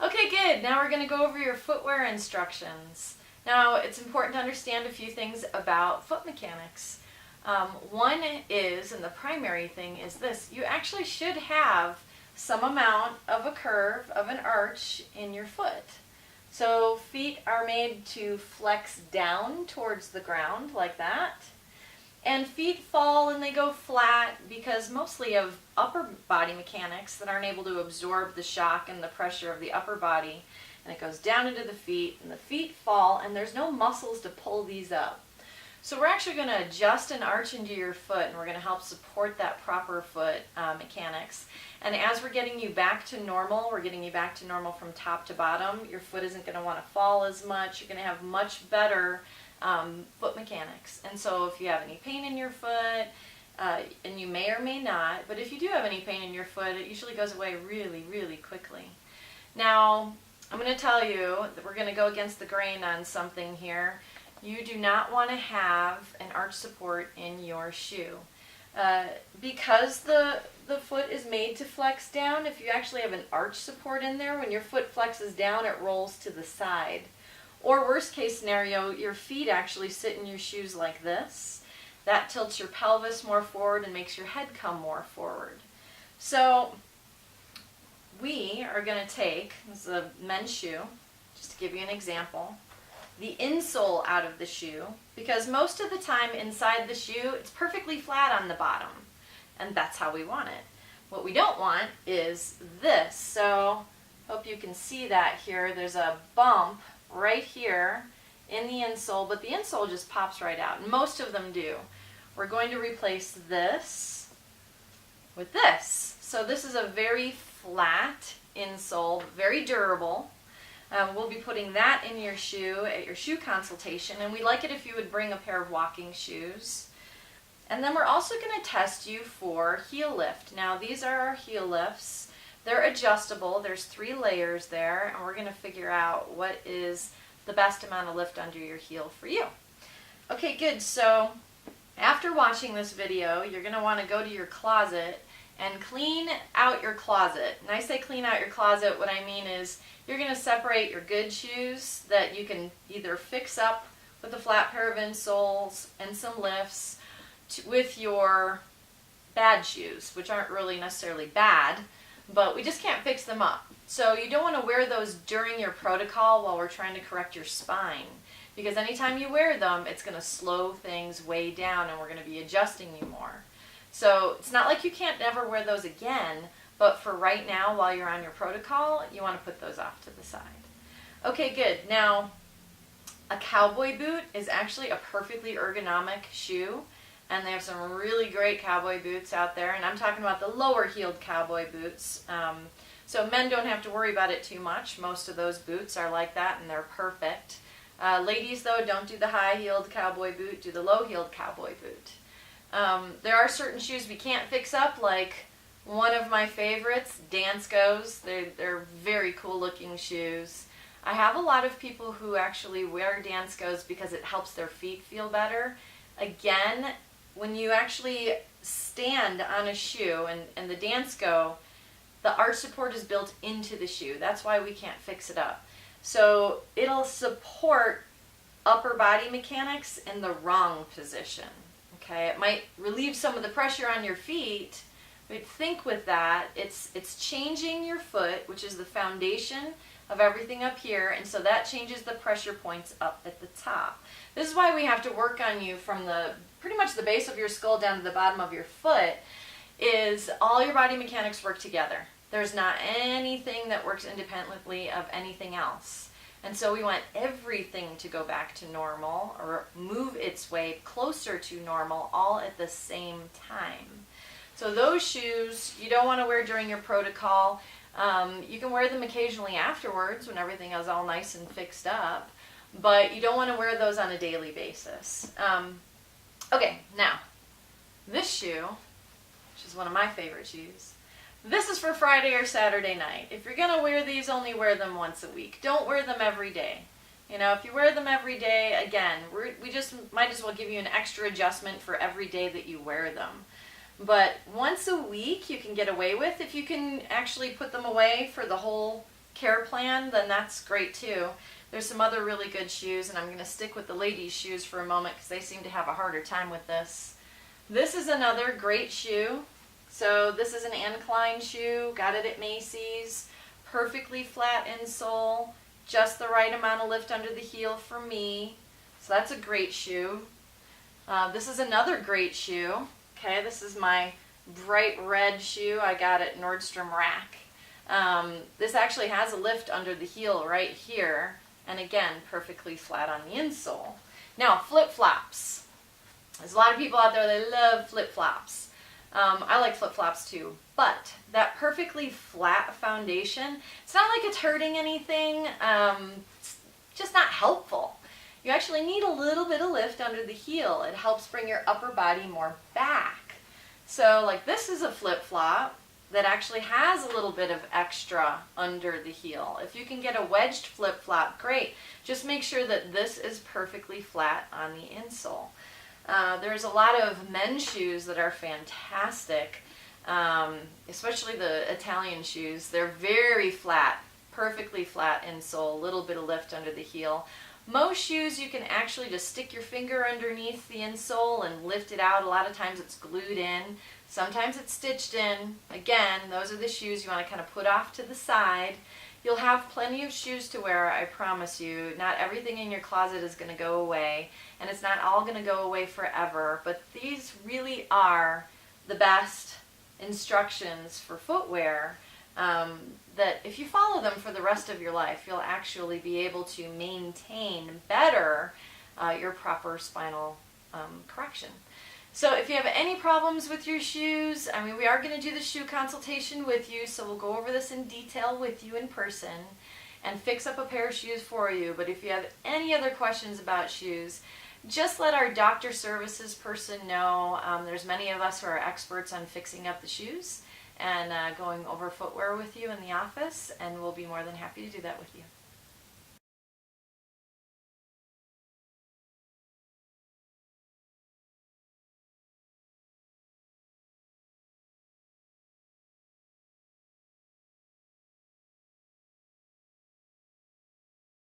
Okay, good. Now we're going to go over your footwear instructions. Now, it's important to understand a few things about foot mechanics. One is, and the primary thing is this, you actually should have some amount of a curve, of an arch in your foot. So feet are made to flex down towards the ground like that. And feet fall and they go flat because mostly of upper body mechanics that aren't able to absorb the shock and the pressure of the upper body. And it goes down into the feet and the feet fall and there's no muscles to pull these up. So we're actually going to adjust an arch into your foot and we're going to help support that proper foot mechanics. And as we're getting you back to normal, we're getting you back to normal from top to bottom. Your foot isn't going to want to fall as much. You're going to have much better foot mechanics. And so if you have any pain in your foot, and you may or may not, but if you do have any pain in your foot, it usually goes away really, really quickly. Now, I'm going to tell you that we're going to go against the grain on something here. You do not want to have an arch support in your shoe. Because the foot is made to flex down, if you actually have an arch support in there, when your foot flexes down, it rolls to the side. Or worst case scenario, your feet actually sit in your shoes like this. That tilts your pelvis more forward and makes your head come more forward. So we are going to take, this is a men's shoe, just to give you an example, the insole out of the shoe, because most of the time inside the shoe, it's perfectly flat on the bottom. And that's how we want it. What we don't want is this. So hope you can see that here. There's a bump right here in the insole, but the insole just pops right out, and most of them do. We're going to replace this with this. So this is a very flat insole, very durable. We'll be putting that in your shoe at your shoe consultation, and we like it if you would bring a pair of walking shoes. And then we're also going to test you for heel lift. Now these are our heel lifts. They're adjustable. There's 3 layers there, and we're going to figure out what is the best amount of lift under your heel for you. Okay, good. So after watching this video, you're going to want to go to your closet and clean out your closet. And I say clean out your closet, what I mean is you're going to separate your good shoes that you can either fix up with a flat pair of insoles and some lifts with your bad shoes, which aren't really necessarily bad, but we just can't fix them up. So you don't want to wear those during your protocol while we're trying to correct your spine, because anytime you wear them, it's going to slow things way down and we're going to be adjusting you more. So it's not like you can't never wear those again, but for right now, while you're on your protocol, you want to put those off to the side. Okay, good. Now, a cowboy boot is actually a perfectly ergonomic shoe, and they have some really great cowboy boots out there, and I'm talking about the lower-heeled cowboy boots. So men don't have to worry about it too much. Most of those boots are like that, and they're perfect. Ladies, though, don't do the high-heeled cowboy boot. Do the low-heeled cowboy boot. There are certain shoes we can't fix up, like one of my favorites, Danskos. They're very cool-looking shoes. I have a lot of people who actually wear Danskos because it helps their feet feel better. Again, when you actually stand on a shoe, and the Dansko, the arch support is built into the shoe. That's why we can't fix it up. So it'll support upper body mechanics in the wrong position. Okay, it might relieve some of the pressure on your feet, but think with that, it's changing your foot, which is the foundation of everything up here, and so that changes the pressure points up at the top. This is why we have to work on you from pretty much the base of your skull down to the bottom of your foot, is all your body mechanics work together. There's not anything that works independently of anything else. And so we want everything to go back to normal or move its way closer to normal all at the same time. So those shoes you don't want to wear during your protocol. You can wear them occasionally afterwards when everything is all nice and fixed up, but you don't want to wear those on a daily basis. Okay, now, this shoe, which is one of my favorite shoes, this is for Friday or Saturday night. If you're going to wear these, only wear them once a week. Don't wear them every day. You know, if you wear them every day, again, we just might as well give you an extra adjustment for every day that you wear them. But once a week you can get away with if you can actually put them away for the whole care plan, then that's great too. There's some other really good shoes, and I'm going to stick with the ladies' shoes for a moment because they seem to have a harder time with this. This is another great shoe. So this is an incline shoe, got it at Macy's, perfectly flat insole, just the right amount of lift under the heel for me. So that's a great shoe. This is another great shoe. Okay, this is my bright red shoe I got at Nordstrom Rack. This actually has a lift under the heel right here, and again, perfectly flat on the insole. Now, flip-flops. There's a lot of people out there that love flip-flops. I like flip-flops too, but that perfectly flat foundation, it's not like it's hurting anything, it's just not helpful. You actually need a little bit of lift under the heel. It helps bring your upper body more back. So like this is a flip-flop that actually has a little bit of extra under the heel. If you can get a wedged flip-flop, great. Just make sure that this is perfectly flat on the insole. There's a lot of men's shoes that are fantastic, especially the Italian shoes. They're very flat, perfectly flat insole, a little bit of lift under the heel. Most shoes you can actually just stick your finger underneath the insole and lift it out. A lot of times it's glued in. Sometimes it's stitched in. Again, those are the shoes you want to kind of put off to the side. You'll have plenty of shoes to wear, I promise you. Not everything in your closet is going to go away, and it's not all going to go away forever, but these really are the best instructions for footwear that if you follow them for the rest of your life, you'll actually be able to maintain better your proper spinal correction. So if you have any problems with your shoes, I mean, we are going to do the shoe consultation with you, so we'll go over this in detail with you in person and fix up a pair of shoes for you. But if you have any other questions about shoes, just let our doctor services person know. There's many of us who are experts on fixing up the shoes and going over footwear with you in the office, and we'll be more than happy to do that with you.